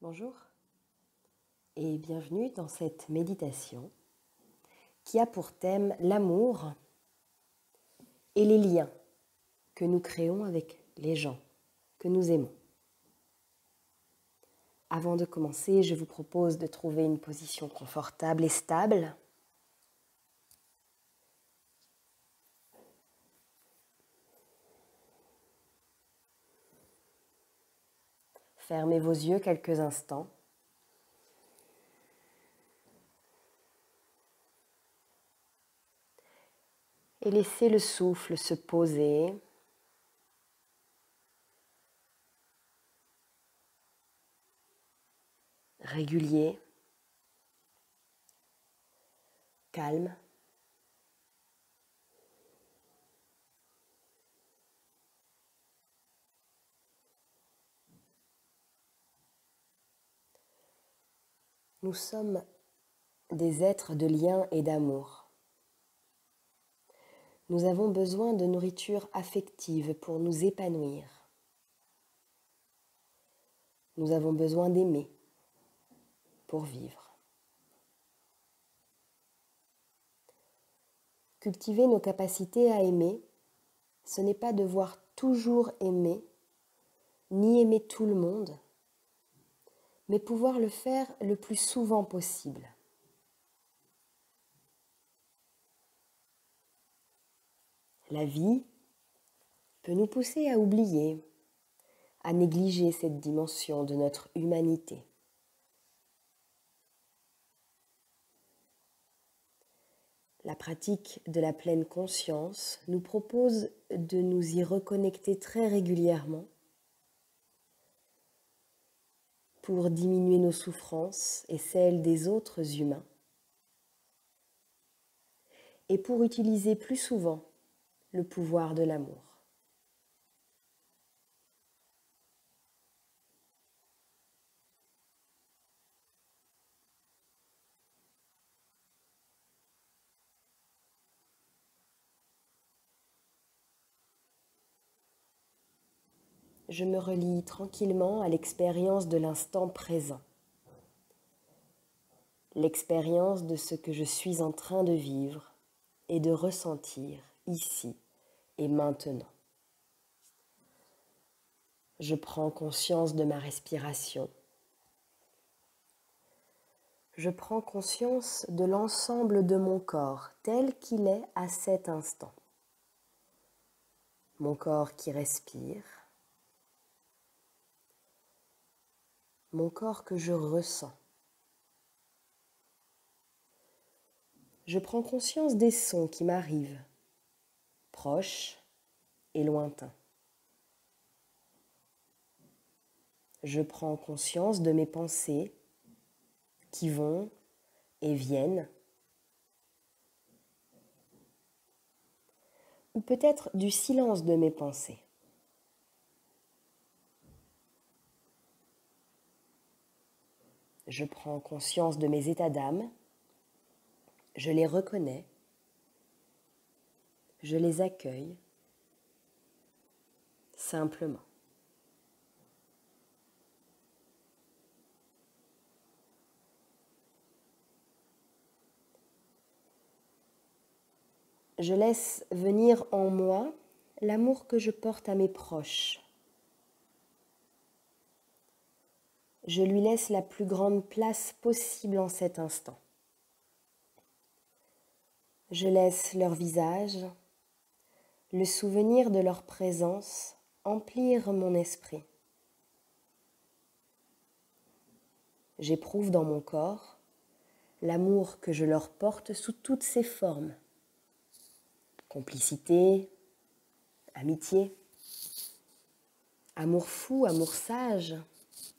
Bonjour et bienvenue dans cette méditation qui a pour thème l'amour et les liens que nous créons avec les gens que nous aimons. Avant de commencer, je vous propose de trouver une position confortable et stable. Fermez vos yeux quelques instants. Et laissez le souffle se poser. Régulier, calme. Nous sommes des êtres de lien et d'amour. Nous avons besoin de nourriture affective pour nous épanouir. Nous avons besoin d'aimer pour vivre. Cultiver nos capacités à aimer, ce n'est pas devoir toujours aimer, ni aimer tout le monde, mais pouvoir le faire le plus souvent possible. La vie peut nous pousser à oublier, à négliger cette dimension de notre humanité. La pratique de la pleine conscience nous propose de nous y reconnecter très régulièrement pour diminuer nos souffrances et celles des autres humains et pour utiliser plus souvent le pouvoir de l'amour. Je me relie tranquillement à l'expérience de l'instant présent, l'expérience de ce que je suis en train de vivre et de ressentir ici et maintenant. Je prends conscience de ma respiration. Je prends conscience de l'ensemble de mon corps tel qu'il est à cet instant. Mon corps qui respire, mon corps que je ressens. Je prends conscience des sons qui m'arrivent, proches et lointains. Je prends conscience de mes pensées qui vont et viennent, ou peut-être du silence de mes pensées. Je prends conscience de mes états d'âme, je les reconnais, je les accueille simplement. Je laisse venir en moi l'amour que je porte à mes proches. Je lui laisse la plus grande place possible en cet instant. Je laisse leur visage, le souvenir de leur présence emplir mon esprit. J'éprouve dans mon corps l'amour que je leur porte sous toutes ses formes. Complicité, amitié, amour fou, amour sage,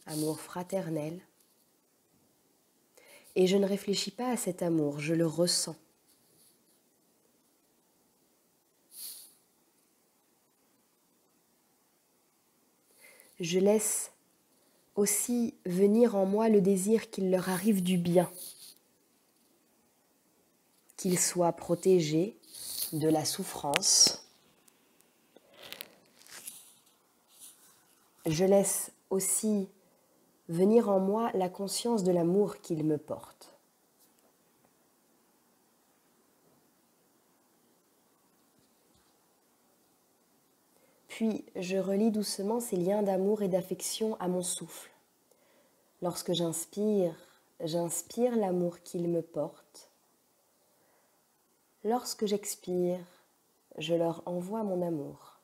amour fraternel. Et je ne réfléchis pas à cet amour, je le ressens. Je laisse aussi venir en moi le désir qu'il leur arrive du bien, qu'ils soient protégés de la souffrance. Je laisse aussi venir en moi la conscience de l'amour qu'il me porte. Puis je relie doucement ces liens d'amour et d'affection à mon souffle. Lorsque j'inspire, j'inspire l'amour qu'il me porte. Lorsque j'expire, je leur envoie mon amour.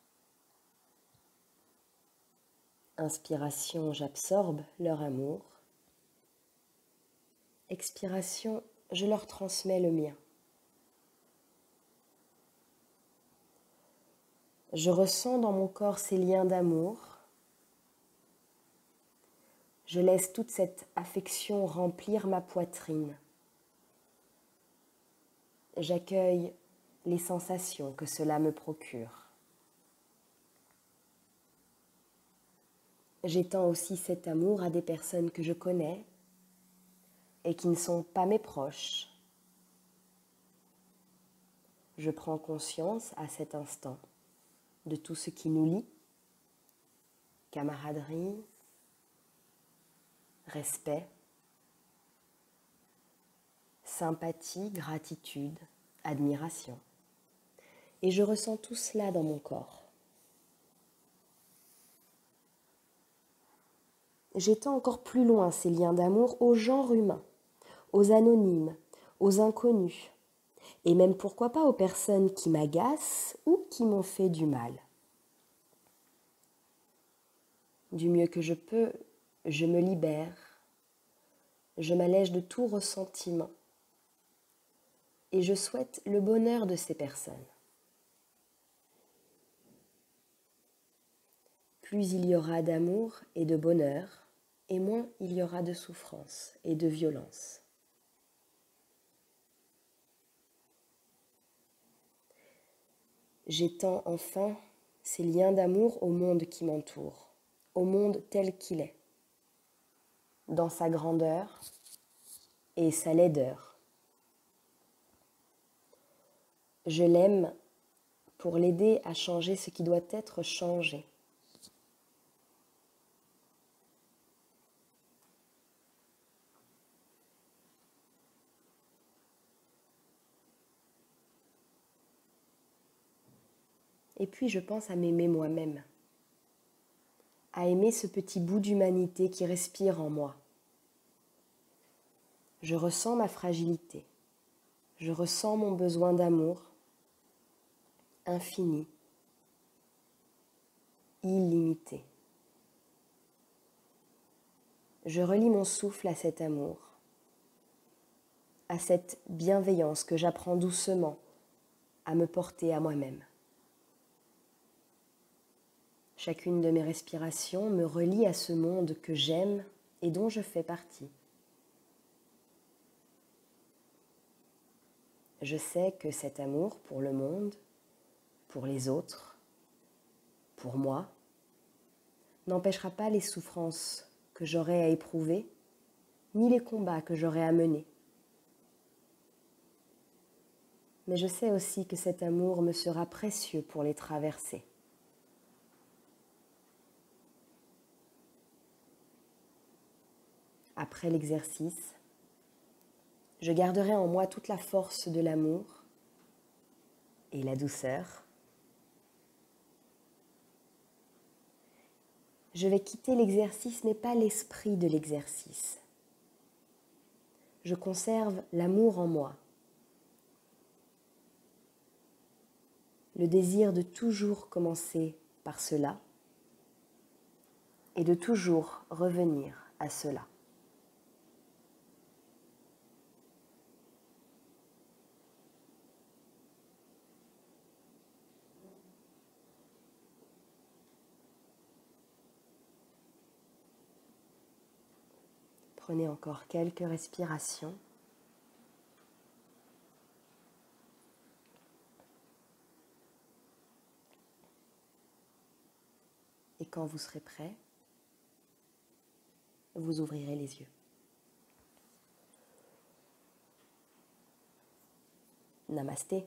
Inspiration, j'absorbe leur amour. Expiration, je leur transmets le mien. Je ressens dans mon corps ces liens d'amour. Je laisse toute cette affection remplir ma poitrine. J'accueille les sensations que cela me procure. J'étends aussi cet amour à des personnes que je connais et qui ne sont pas mes proches. Je prends conscience à cet instant de tout ce qui nous lie, camaraderie, respect, sympathie, gratitude, admiration. Et je ressens tout cela dans mon corps. J'étends encore plus loin ces liens d'amour au genre humain, aux anonymes, aux inconnus, et même pourquoi pas aux personnes qui m'agacent ou qui m'ont fait du mal. Du mieux que je peux, je me libère, je m'allège de tout ressentiment et je souhaite le bonheur de ces personnes. Plus il y aura d'amour et de bonheur, et moins il y aura de souffrance et de violence. J'étends enfin ces liens d'amour au monde qui m'entoure, au monde tel qu'il est, dans sa grandeur et sa laideur. Je l'aime pour l'aider à changer ce qui doit être changé. Et puis je pense à m'aimer moi-même, à aimer ce petit bout d'humanité qui respire en moi. Je ressens ma fragilité, je ressens mon besoin d'amour infini, illimité. Je relie mon souffle à cet amour, à cette bienveillance que j'apprends doucement à me porter à moi-même. Chacune de mes respirations me relie à ce monde que j'aime et dont je fais partie. Je sais que cet amour pour le monde, pour les autres, pour moi, n'empêchera pas les souffrances que j'aurai à éprouver, ni les combats que j'aurai à mener. Mais je sais aussi que cet amour me sera précieux pour les traverser. Après l'exercice, je garderai en moi toute la force de l'amour et la douceur. Je vais quitter l'exercice, mais pas l'esprit de l'exercice. Je conserve l'amour en moi, le désir de toujours commencer par cela et de toujours revenir à cela. Prenez encore quelques respirations. Et quand vous serez prêt, vous ouvrirez les yeux. Namasté.